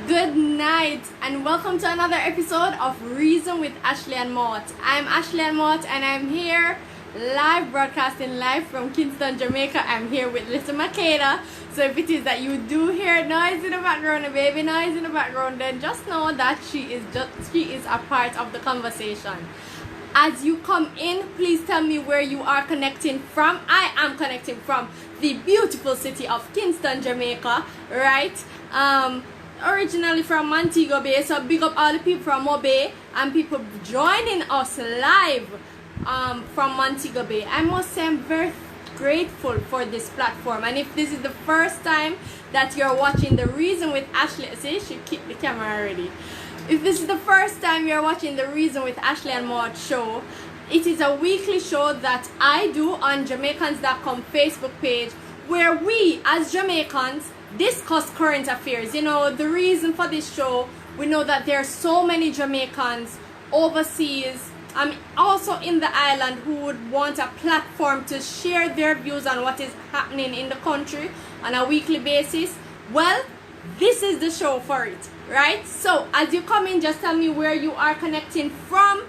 Good night and welcome to another episode of Reason with Ashleigh-Ann Mowatt. I'm Ashleigh-Ann Mowatt and I'm here live, broadcasting live from Kingston, Jamaica. I'm here with little Makeda. So if it is that you do hear noise in the background, a baby noise in the background, then just know that she is a part of the conversation. As you come in, please tell me where you are connecting from. I am connecting from the beautiful city of Kingston, Jamaica, right? Originally from Montego Bay, so big up all the people from Mo Bay and people joining us live from Montego Bay. I must say I'm very grateful for this platform, and if this is the first time that you're watching The Reason with Ashleigh, see, she kicked the camera already. If this is the first time you're watching The Reason with Ashleigh-Ann Mowatt Show, it is a weekly show that I do on Jamaicans.com Facebook page, where we as Jamaicans discuss current affairs. You know, the reason for this show, we know that there are so many Jamaicans overseas, also in the island, who would want a platform to share their views on what is happening in the country on a weekly basis. Well, this is the show for it, right? So as you come in, just tell me where you are connecting from.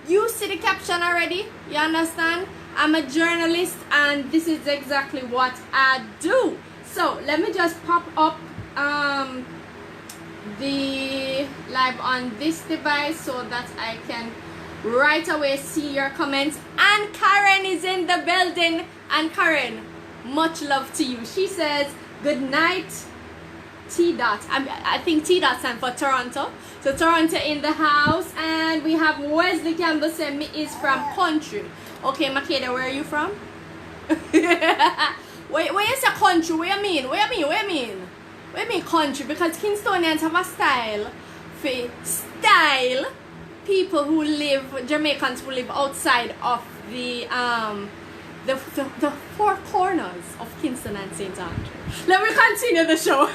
You see the caption already, you understand? I'm a journalist and this is exactly what I do. So let me just pop up the live on this device so that I can right away see your comments. And Karen is in the building. And Karen, much love to you. She says good night, T-Dot. I think T-Dot stands for Toronto. So Toronto in the house. And we have Wesley Campbell saying me is from country. Okay, Makeda, where are you from? Where you say country? What you mean? What you mean country? Because Kingstonians have a style for people who live, Jamaicans who live outside of the four corners of Kingston and St. Andrew. Let me continue the show.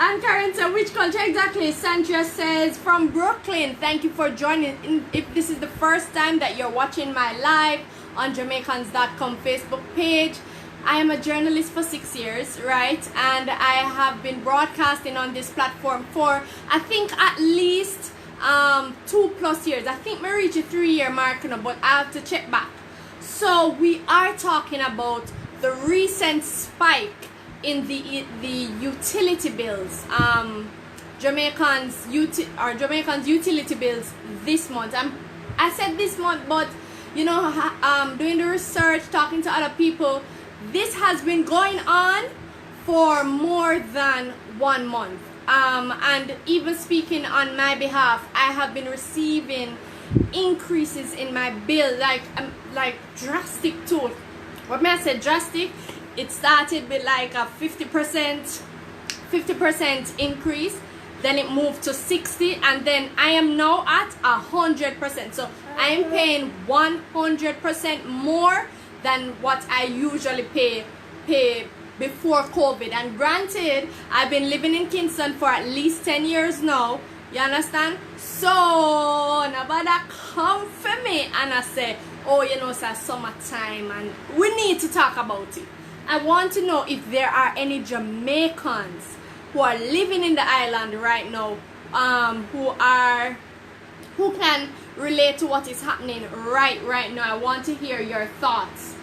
And Karen said, which country exactly? Sandra says, from Brooklyn. Thank you for joining. If this is the first time that you're watching my live on Jamaicans.com Facebook page, I am a journalist for 6 years, right? And I have been broadcasting on this platform for, I think, at least 2+ years. I think we reached a 3-year mark now, but I have to check back. So we are talking about the recent spike in the utility bills, Jamaicans utility bills this month. I said this month, but you know, doing the research, talking to other people, this has been going on for more than 1 month. And even speaking on my behalf, I have been receiving increases in my bill, like drastic too. What may I say drastic? It started with like a 50% increase, then it moved to 60, and then I am now at 100%. So I am paying 100% more than what I usually pay before COVID. And granted, I've been living in Kingston for at least 10 years now. You understand? So nobody come for me and I say, oh, you know, it's summertime and we need to talk about it. I want to know if there are any Jamaicans who are living in the island right now, who can relate to what is happening right now. I want to hear your thoughts.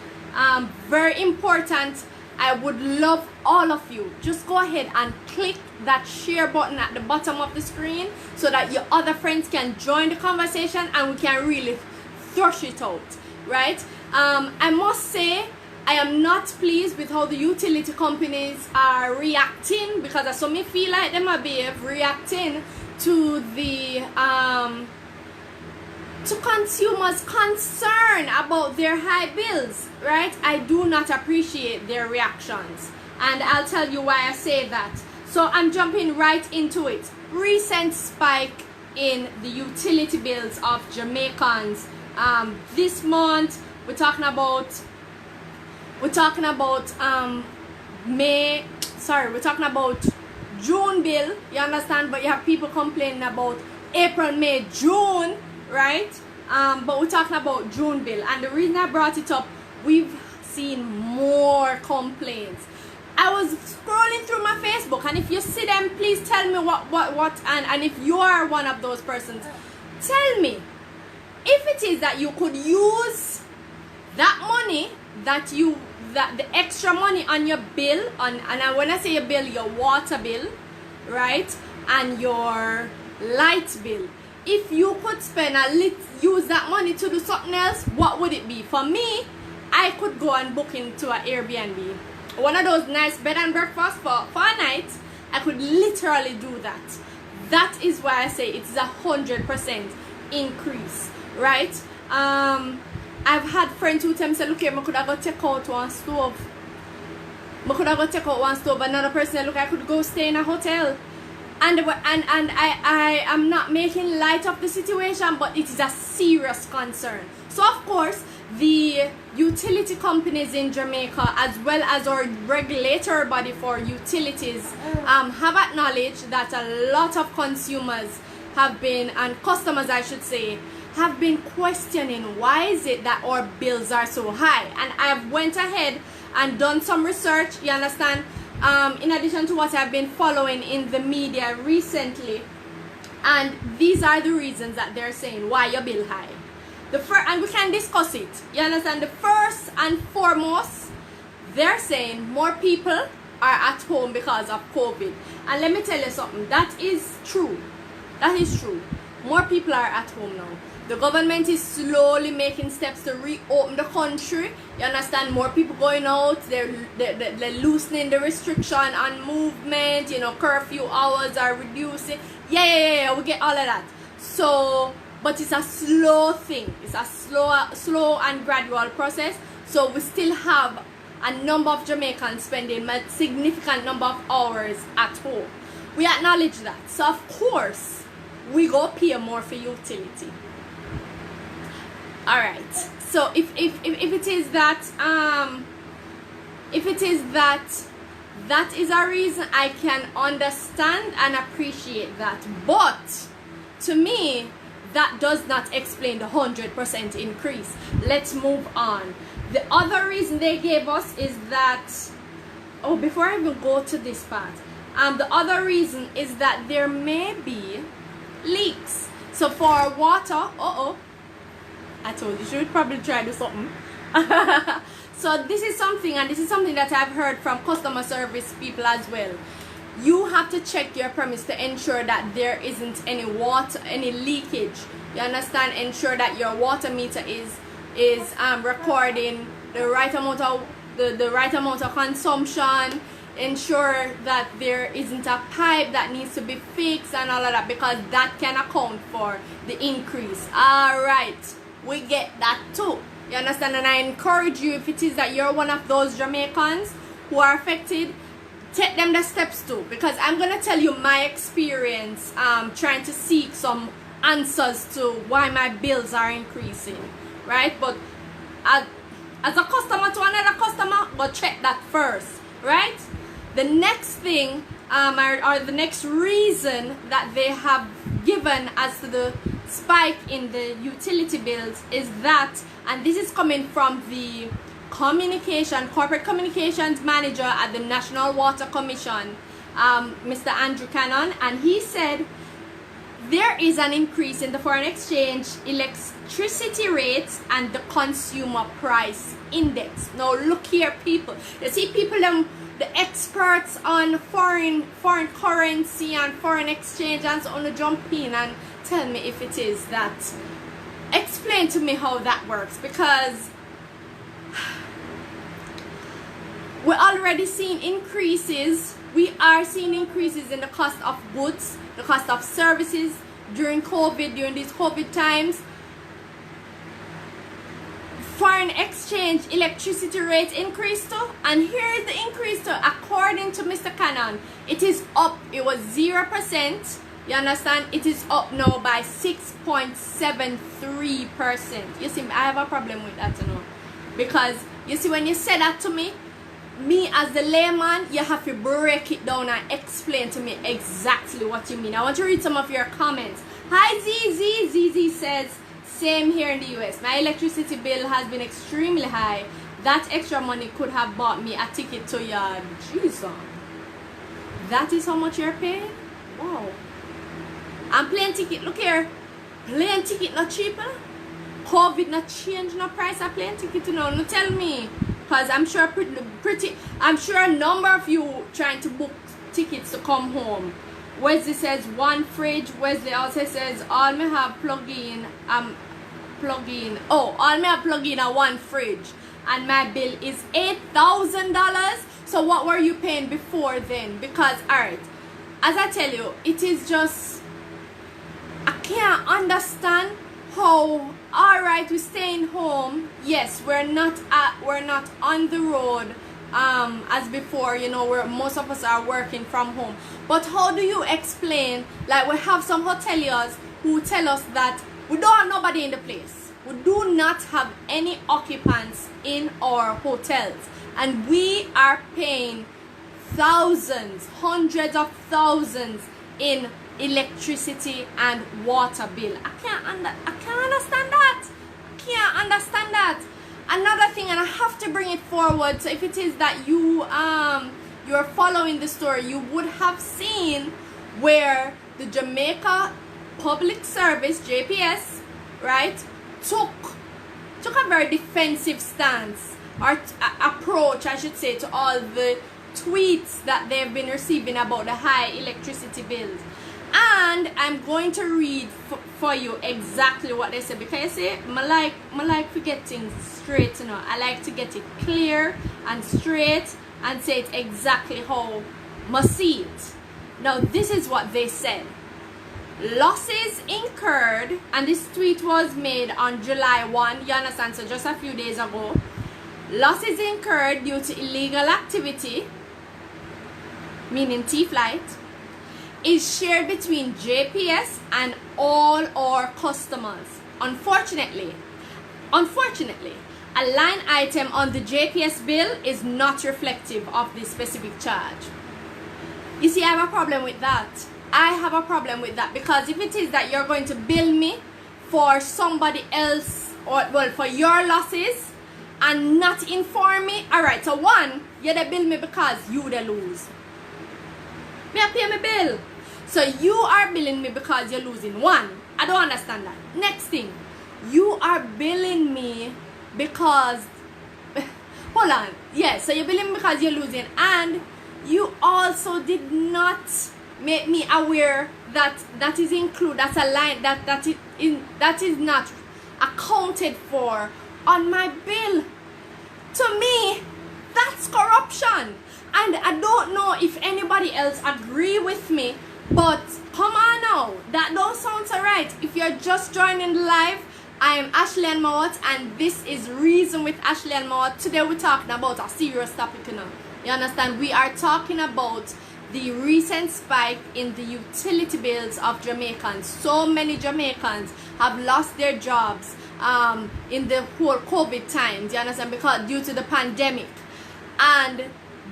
Very important. I would love all of you. Just go ahead and click that share button at the bottom of the screen so that your other friends can join the conversation and we can really thrash it out, right? I must say, I am not pleased with how the utility companies are reacting, because I saw me feel like them are reacting to the to consumers' concern about their high bills, right? I do not appreciate their reactions, and I'll tell you why I say that. So I'm jumping right into it. Recent spike in the utility bills of Jamaicans. This month we're talking about June bill, you understand, but you have people complaining about April, May, June, right? But we're talking about June bill, and the reason I brought it up, we've seen more complaints. I was scrolling scrolling through my Facebook, and if you see them, please tell me what and if you are one of those persons, tell me if it is that you could use that money that the extra money on your bill, and when I say your bill, your water bill, right, and your light bill, if you could use that money to do something else, what would it be? For me, I could go and book into an Airbnb, one of those nice bed and breakfast for a night. I could literally do that. That is why I say it's 100% increase, right? I've had friends who tell me, say, look here, I could have go take out one stove. Another person, look, I could go stay in a hotel. And I am not making light of the situation, but it is a serious concern. So of course, the utility companies in Jamaica, as well as our regulatory body for utilities, have acknowledged that a lot of consumers have been, and customers I should say, have been questioning why is it that our bills are so high. And I've went ahead and done some research, you understand, in addition to what I've been following in the media recently, and these are the reasons that they're saying why your bill high. And we can discuss it, you understand. The first and foremost, they're saying more people are at home because of COVID. And let me tell you something, that is true. That is true. More people are at home now. The government is slowly making steps to reopen the country. You understand? More people going out. They're loosening the restriction on movement. You know, curfew hours are reducing. Yeah. We get all of that. So, but it's a slow thing. It's a slow and gradual process. So we still have a number of Jamaicans spending a significant number of hours at home. We acknowledge that. So of course, we go pay more for utility. Alright, so if it is that that is a reason, I can understand and appreciate that, but to me that does not explain the 100% increase. Let's move on. The other reason they gave us is that, before I even go to this part, the other reason is that there may be leaks. So for water, I told you should probably try to do something. So this is something, and this is something that I've heard from customer service people as well. You have to check your premise to ensure that there isn't any leakage. You understand? Ensure that your water meter is recording the right amount of consumption. Ensure that there isn't a pipe that needs to be fixed and all of that, because that can account for the increase. Alright, we get that too. You understand? And I encourage you, if it is that you're one of those Jamaicans who are affected, take them the steps too, because I'm going to tell you my experience trying to seek some answers to why my bills are increasing, right? But as a customer to another customer, but check that first, right? The next thing or the next reason that they have given as to the spike in the utility bills is that, and this is coming from the corporate communications manager at the National Water Commission, Mr. Andrew Cannon, and he said there is an increase in the foreign exchange, electricity rates, and the consumer price index. Now look here, people. You see people, the experts on foreign currency and foreign exchange, and so on, to jump in and tell me if it is that. Explain to me how that works, because we're already seeing increases. We are seeing increases in the cost of goods, the cost of services during these COVID times. Foreign exchange electricity rates increased too, and here is the increase too. According to Mr. Cannon, it is up. It was 0%. You understand? It is up now by 6.73%. You see, I have a problem with that, you know, because you see, when you say that to me as the layman, you have to break it down and explain to me exactly what you mean. I want to read some of your comments. Hi ZZ. ZZ says, same here in the US. My electricity bill has been extremely high. That extra money could have bought me a ticket to your Jesus. That is how much you're paying? Wow. And plane ticket, look here. Plane ticket not cheaper? COVID not change no price of plane ticket, you know. No tell me. Because I'm sure I'm sure a number of you trying to book tickets to come home. Wesley says one fridge. Wesley also says all me have plug in all me have plug in a one fridge. And my bill is $8,000. So what were you paying before then? Because alright, as I tell you, it is just, I can't understand how, alright, we're staying home. Yes, we're not on the road as before, you know, where most of us are working from home. But how do you explain, like we have some hoteliers who tell us that we don't have nobody in the place. We do not have any occupants in our hotels. And we are paying thousands, hundreds of thousands in electricity and water bill. I can't understand that. Can't understand that. Another thing, and I have to bring it forward. So if it is that you're following the story, you would have seen where the Jamaica Public Service, JPS, right, took a very defensive stance or approach, I should say, to all the tweets that they've been receiving about the high electricity bills. And I'm going to read for you exactly what they said, because you see, I like to get things straight, you know. I like to get it clear and straight and say it exactly how I see it. Now, this is what they said. Losses incurred, and this tweet was made on July 1, you understand, so just a few days ago. Losses incurred due to illegal activity, meaning T-Flight, is shared between JPS and all our customers. Unfortunately, a line item on the JPS bill is not reflective of this specific charge. You see, I have a problem with that. I have a problem with that, because if it is that you're going to bill me for somebody else, or well, for your losses and not inform me, alright, so one, you they bill me because you they lose. Me I pay my bill. So you are billing me because you're losing. One, I don't understand that. Next thing, you are billing me because hold on, yes, so you're billing me because you're losing, and you also did not make me aware that is included, that's a line that is not accounted for on my bill. To me, that's corruption. And I don't know if anybody else agree with me, but come on now, that don't sound so right. If you're just joining the live, I am Ashleigh-Ann Mowatt, and this is Reason with Ashleigh-Ann Mowatt. Today we're talking about a serious topic, you know. You understand? We are talking about the recent spike in the utility bills of Jamaicans. So many Jamaicans have lost their jobs in the whole COVID times, you understand, because due to the pandemic. And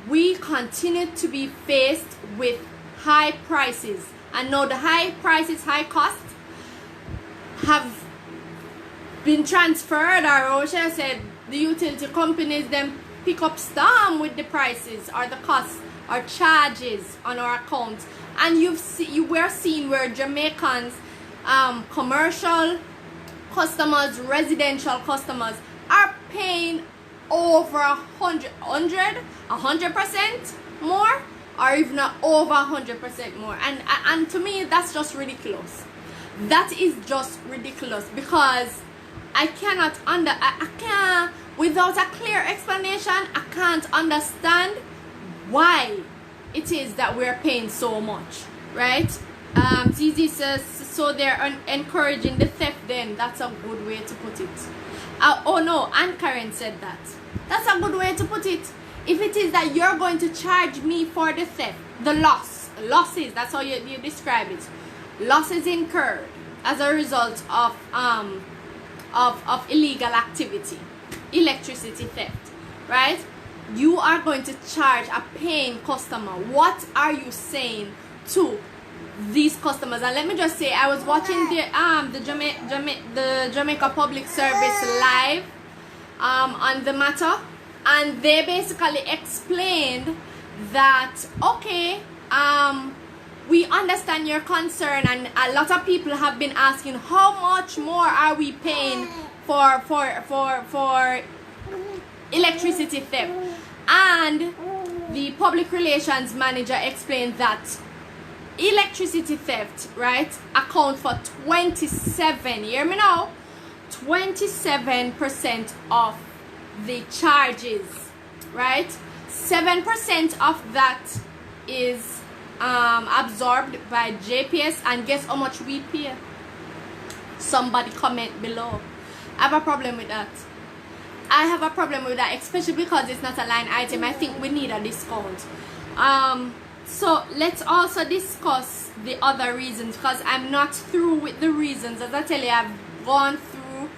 we continue to be faced with high prices. And now the high prices, high costs have been transferred, or should I say, the utility companies then pick up storm with the prices or the costs or charges on our accounts. And you were seeing where Jamaicans, commercial customers, residential customers are paying over 100% more, or if not over 100% more. And to me, that's just ridiculous. That is just ridiculous, because I can't without a clear explanation, I can't understand why it is that we're paying so much, right? ZZ says, so they're encouraging the theft then. That's a good way to put it. Oh no, Ann Karen said that. That's a good way to put it. If it is that you're going to charge me for the theft, the losses, that's how you describe it. Losses incurred as a result of illegal activity, electricity theft, right? You are going to charge a paying customer. What are you saying to these customers? And let me just say, I was watching the Jamaica Public Service live on the matter, and they basically explained that, okay, we understand your concern, and a lot of people have been asking how much more are we paying for electricity theft. And the public relations manager explained that electricity theft, right, account for 27, hear me now, 27% of the charges, right? 7% of that is absorbed by JPS, and guess how much we pay? Somebody comment below. I have a problem with that. I have a problem with that, especially because it's not a line item. I think we need a discount. So let's also discuss the other reasons, because I'm not through with the reasons. As I tell you, I've gone through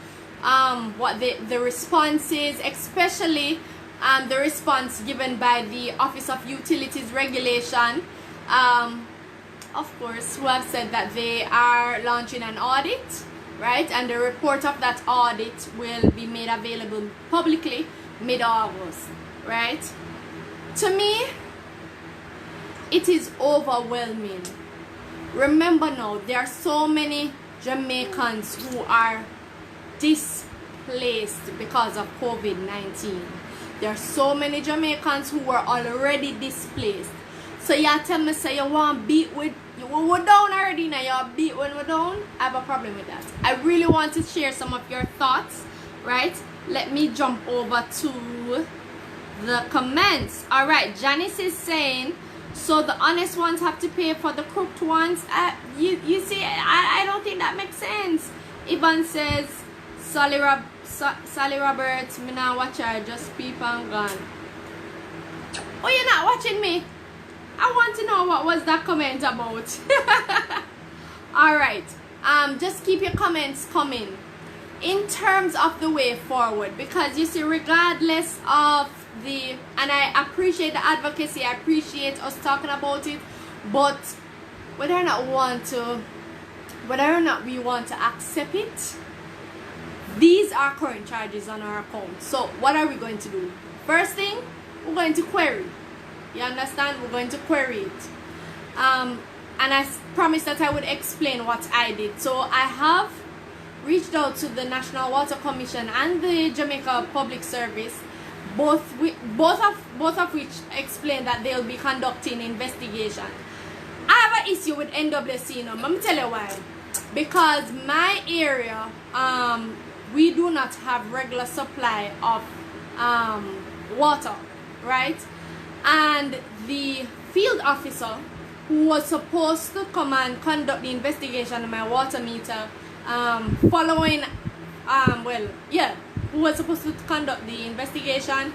what the response is, especially the response given by the Office of Utilities Regulation, of course, who have said that they are launching an audit, right? And the report of that audit will be made available publicly mid-August, right? To me, it is overwhelming. Remember now, there are so many Jamaicans who are displaced because of COVID-19. There are so many Jamaicans who were already displaced. So you tell me, say you want beat with, we're down already now, you beat when we're down? I have a problem with that. I really want to share some of your thoughts, right? Let me jump over to the comments. Alright, Janice is saying, so the honest ones have to pay for the crooked ones. You see, I don't think that makes sense. Ivan says, Sally Roberts, me not watch her, just peep and gone. Oh, you're not watching me? I want to know what was that comment about. Alright, just keep your comments coming in terms of the way forward, because you see, regardless of the, and I appreciate the advocacy, I appreciate us talking about it, but whether or not we want to accept it, these are current charges on our account. So what are we going to do? First thing, we're going to query. You understand? We're going to query it. And I promised that I would explain what I did. So I have reached out to the National Water Commission and the Jamaica Public Service, both of which explain that they'll be conducting investigation. I have an issue with NWC now. Let me tell you why. Because my area, we do not have regular supply of water, right? And the field officer who was supposed to come and conduct the investigation on my water meter, who was supposed to conduct the investigation,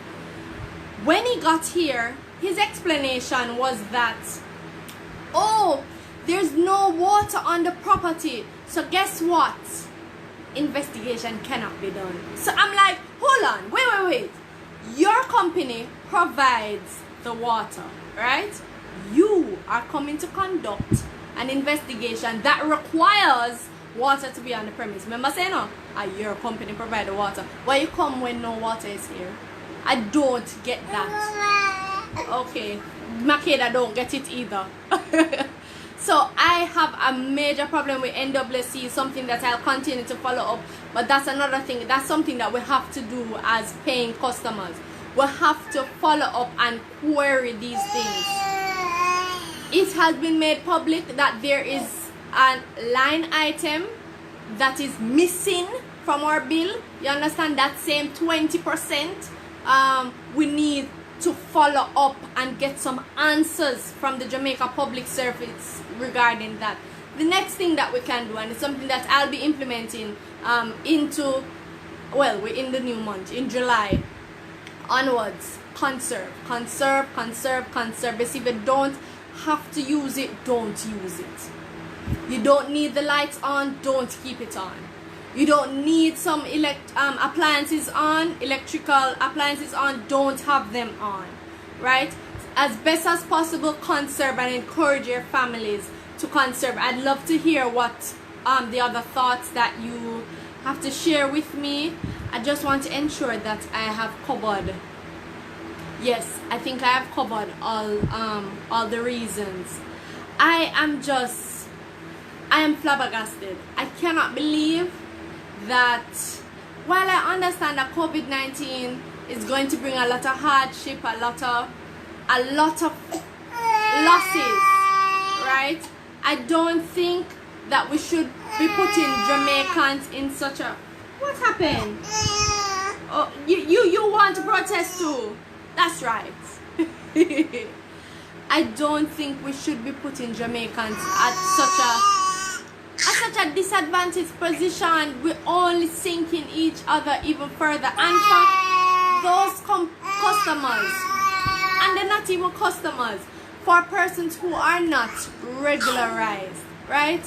when he got here, his explanation was that, oh, there's no water on the property, so guess what? Investigation cannot be done. So I'm like, hold on, wait. Your company provides the water, right? You are coming to conduct an investigation that requires water to be on the premise. Remember saying, no, your company provide the water. Why you come when no water is here? I don't get that. Okay, Makeda don't get it either. So I have a major problem with NWC, something that I'll continue to follow up. But that's another thing. That's something that we have to do as paying customers. We have to follow up and query these things. It has been made public that there is a line item that is missing from our bill. You understand? That same 20%. We need to follow up and get some answers from the Jamaica Public Service regarding that. The next thing that we can do, and it's something that I'll be implementing we're in the new month, in July onwards, conserve. If you don't have to use it, don't use it. You don't need the lights on, don't keep it on. You don't need some electrical appliances on, don't have them on, right? As best as possible, conserve and encourage your families to conserve. I'd love to hear what the other thoughts that you have to share with me. I just want to ensure that I have covered yes, I think I have covered all the reasons. I am flabbergasted. I cannot believe that while I understand that COVID-19 is going to bring a lot of hardship, a lot of losses, right? I don't think that we should be putting Jamaicans in such a... What happened? Oh, you want to protest too? That's right. I don't think we should be putting Jamaicans at such a disadvantaged position. We're only sinking each other even further. And for those customers, and they're not even customers, for persons who are not regularized, right?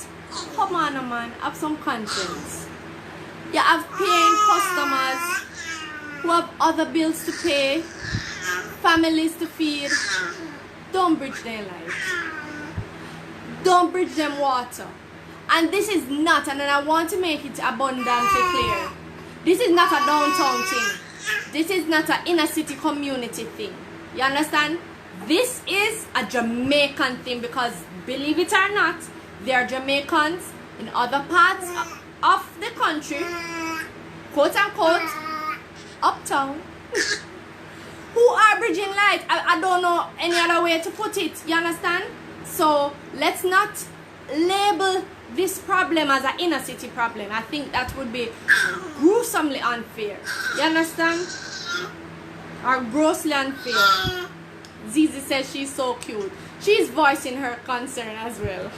Come on, man, have some conscience. You have paying customers who have other bills to pay, families to feed. Don't bridge their life. Don't bridge them water. And this is not, and then I want to make it abundantly clear, this is not a downtown thing. This is not an inner city community thing. You understand? This is a Jamaican thing, because believe it or not, there are Jamaicans in other parts of the country, quote unquote, uptown, who are bridging light. I don't know any other way to put it. You understand? So let's not label this problem as an inner city problem. I think that would be gruesomely unfair. You understand? Or grossly unfair. Zizi says she's so cute. She's voicing her concern as well.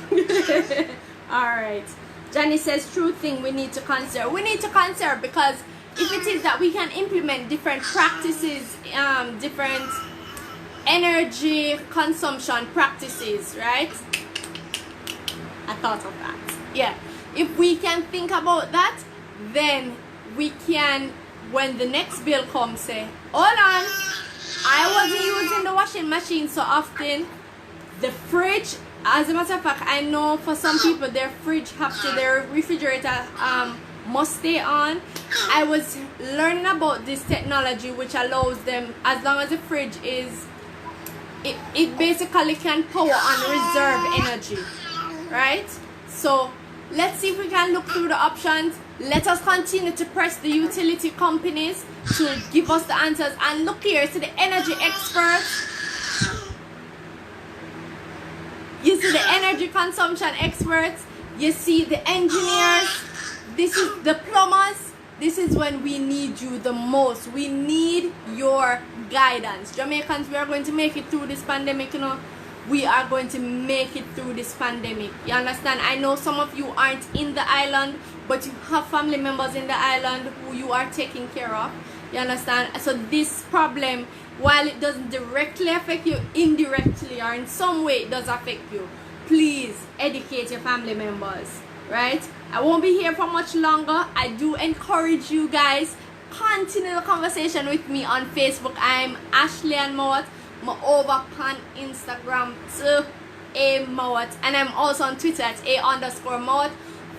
Alright. Johnny says, true thing we need to consider. We need to consider, because if it is that we can implement different practices, different energy consumption practices, right? I thought of that. Yeah. If we can think about that, then we can, when the next bill comes, say, hold on, I wasn't using the washing machine so often. The fridge, as a matter of fact, I know for some people their fridge their refrigerator must stay on. I was learning about this technology which allows them, as long as the fridge is, it basically can power on reserve energy, right? So let's see if we can look through the options. Let us continue to press the utility companies to give us the answers. And look here, to the energy experts, you see the energy consumption experts, you see the engineers, this is the plumbers. This is when we need you the most. We need your guidance. Jamaicans, we are going to make it through this pandemic, you know. We are going to make it through this pandemic. You understand? I know some of you aren't in the island, but you have family members in the island who you are taking care of. You understand? So this problem, while it doesn't directly affect you, indirectly or in some way it does affect you. Please educate your family members, right? I won't be here for much longer. I do encourage you guys, continue the conversation with me on Facebook. I'm Ashleigh-Ann Mowatt. I'm over on Instagram to A Mowatt, and I'm also on Twitter at A_Mowatt.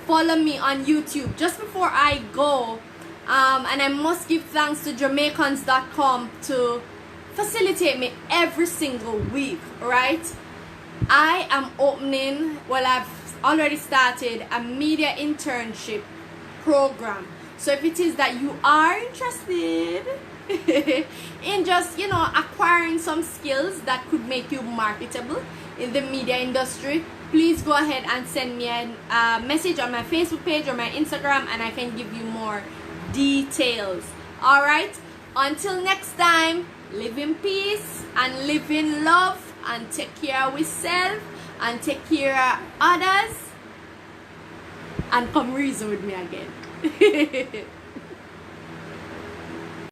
Follow me on YouTube. Just before I go, and I must give thanks to Jamaicans.com to facilitate me every single week, right? I am opening, well, I've already started a media internship program. So if it is that you are interested in just, you know, acquiring some skills that could make you marketable in the media industry, please go ahead and send me a message on my Facebook page or my Instagram, and I can give you more details. All right, until next time, live in peace and live in love, and take care of yourself and take care of others, and come reason with me again.